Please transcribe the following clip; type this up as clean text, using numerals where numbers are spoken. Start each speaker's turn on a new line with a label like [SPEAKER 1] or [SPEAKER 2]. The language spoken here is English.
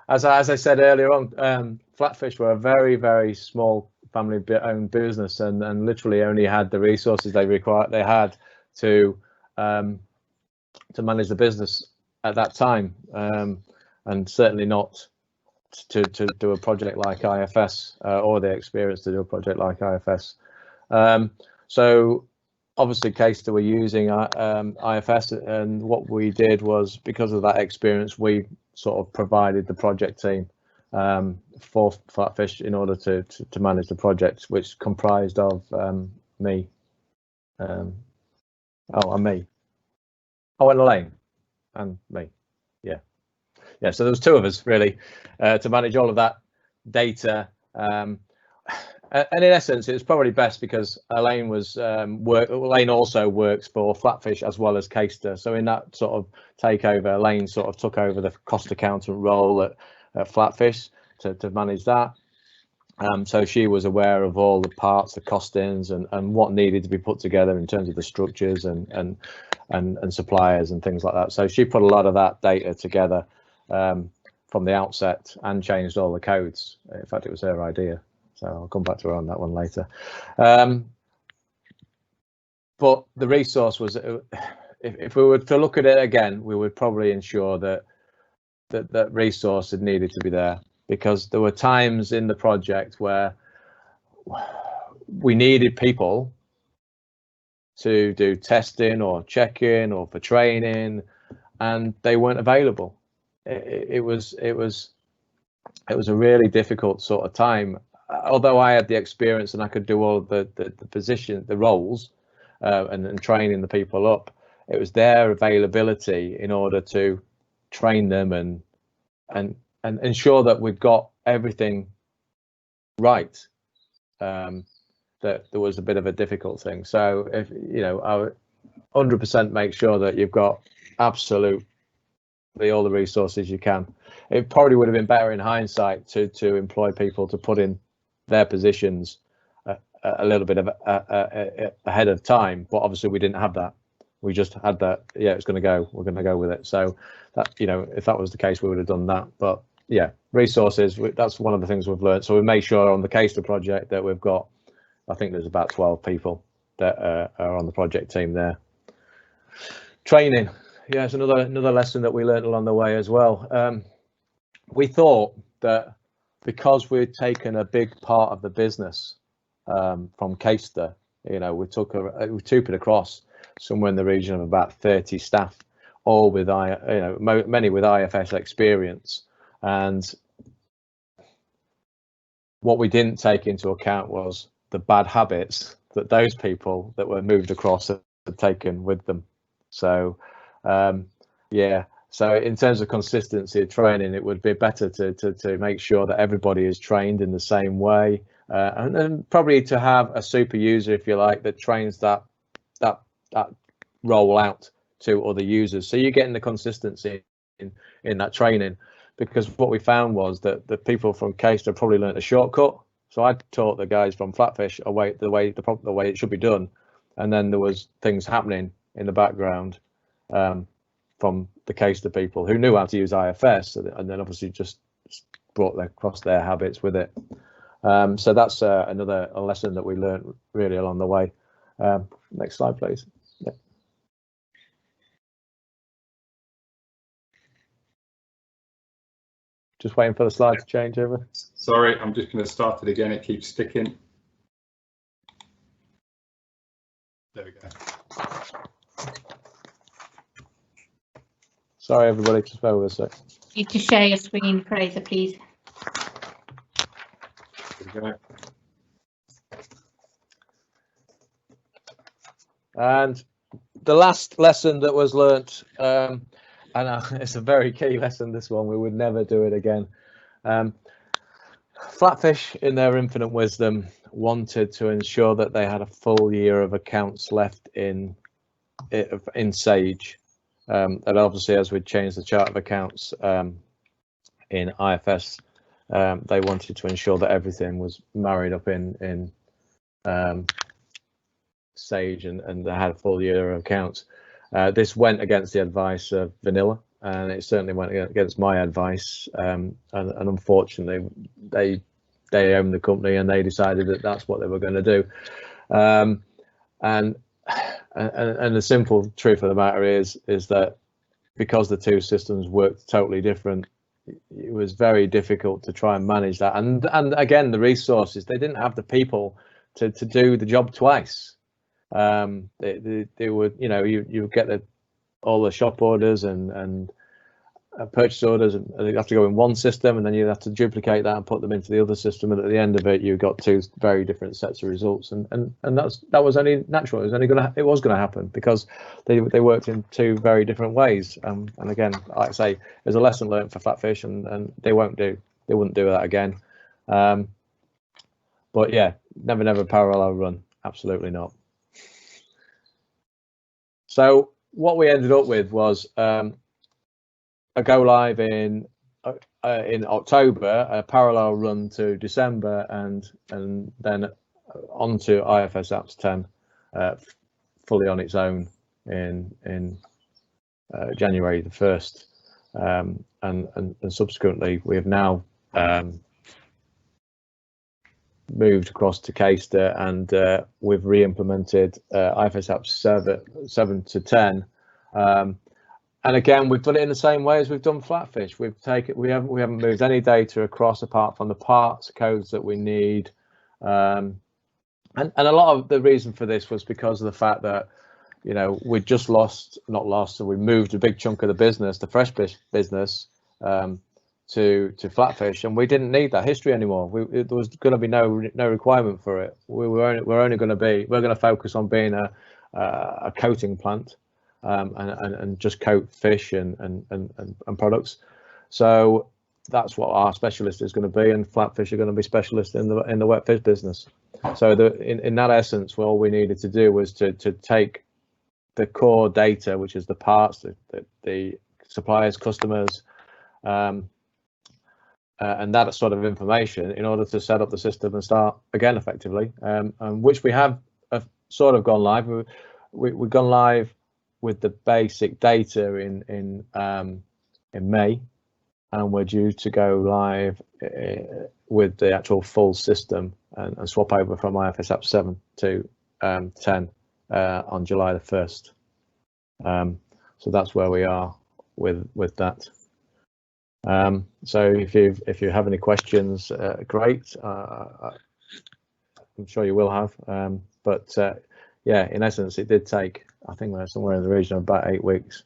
[SPEAKER 1] as I said earlier on, Flatfish were a very, very small family-owned business, and literally only had the resources they had to manage the business at that time, and certainly not to do a project like IFS, or the experience to do a project like IFS. So obviously Caistor were using IFS, and what we did was, because of that experience, we sort of provided the project team for Flatfish in order to manage the project, which comprised of me, and Elaine, and me. Yeah, so there was two of us really to manage all of that data, and in essence, it's probably best because Elaine was Elaine also works for Flatfish as well as Caistor. So in that sort of takeover, Elaine sort of took over the cost accountant role at Flatfish to manage that. So she was aware of all the parts, the costings, and what needed to be put together in terms of the structures and suppliers and things like that. So she put a lot of that data together from the outset and changed all the codes. In fact, it was her idea. So I'll come back to her on that one later. But the resource was, if we were to look at it again, we would probably ensure that resource had needed to be there, because there were times in the project where we needed people to do testing or check-in or for training, and they weren't available. It was a really difficult sort of time. Although I had the experience and I could do all of the roles, and training the people up, it was their availability in order to train them and ensure that we've got everything right. That there was a bit of a difficult thing. So if I would 100% make sure that you've got absolutely all the resources you can. It probably would have been better in hindsight to employ people to put in their positions a little bit of ahead of time, but obviously we didn't have that. We just had that. Yeah, it's going to go. We're going to go with it. So that, if that was the case, we would have done that. But yeah, resources. That's one of the things we've learned. So we made sure on the Caistor project that we've got, I think there's about 12 people that are on the project team there. Training. Yeah, it's another lesson that we learned along the way as well. We thought that because we'd taken a big part of the business from Caistor, we took it across somewhere in the region of about 30 staff, all with many with IFS experience. And what we didn't take into account was the bad habits that those people that were moved across had taken with them. So yeah, so in terms of consistency of training, it would be better to make sure that everybody is trained in the same way, and then probably to have a super user, if you like, that trains that roll out to other users. So you're getting the consistency in that training, because what we found was that the people from Caistor probably learned a shortcut. So I taught the guys from Flatfish the way it should be done, and then there was things happening in the background from the Caistor people who knew how to use IFS, and then obviously just brought across their habits with it. So that's another lesson that we learned really along the way. Next slide, please. Yeah. Just waiting for the slide to change over.
[SPEAKER 2] Sorry, I'm just going to start it again. It keeps sticking. There we go.
[SPEAKER 1] Sorry, everybody, just bear with us a sec.
[SPEAKER 3] You to share your screen, Fraser, please.
[SPEAKER 2] There we go.
[SPEAKER 1] And the last lesson that was learnt, and it's a very key lesson, this one, we would never do it again. Flatfish, in their infinite wisdom, wanted to ensure that they had a full year of accounts left in Sage. And obviously, as we changed the chart of accounts in IFS, they wanted to ensure that everything was married up in Sage, and they had a full year of accounts. This went against the advice of Vanilla, and it certainly went against my advice. And unfortunately, they owned the company, and they decided that that's what they were going to do. And the simple truth of the matter is that because the two systems worked totally different, it was very difficult to try and manage that. And again, the resources, they didn't have the people to do the job twice. They would, you know, you get all the shop orders and purchase orders, and they have to go in one system, and then you have to duplicate that and put them into the other system, and at the end of it you got two very different sets of results, and that was only natural. It was gonna happen because they worked in two very different ways. And again, like I say, there's a lesson learned for Flatfish, and they wouldn't do that again. But yeah, never parallel run, absolutely not. So what we ended up with was a go live in October, a parallel run to December, and then on to IFS Apps 10 fully on its own in January the 1st, and subsequently we have now moved across to Caistor, and we've re-implemented IFS Apps 7 to 10. And again, we've done it in the same way as we've done Flatfish. We haven't moved any data across apart from the parts codes that we need. And a lot of the reason for this was because of the fact that, you know, we just so we moved a big chunk of the business, the fresh fish business, to Flatfish, and we didn't need that history anymore. There was going to be no requirement for it. We're going to focus on being a coating plant. And just coat fish and products. So that's what our specialist is going to be, and Flatfish are going to be specialists in the wet fish business. So in that essence, all we needed to do was to take the core data, which is the parts, the suppliers, customers, and that sort of information, in order to set up the system and start again effectively, and which we have sort of gone live. We've gone live with the basic data in May, and we're due to go live with the actual full system and swap over from IFS Apps 7 to 10 on July the 1st. So that's where we are with that. So if you have any questions, great. I'm sure you will have. But yeah, in essence, it did take, I think we're somewhere in the region of about 8 weeks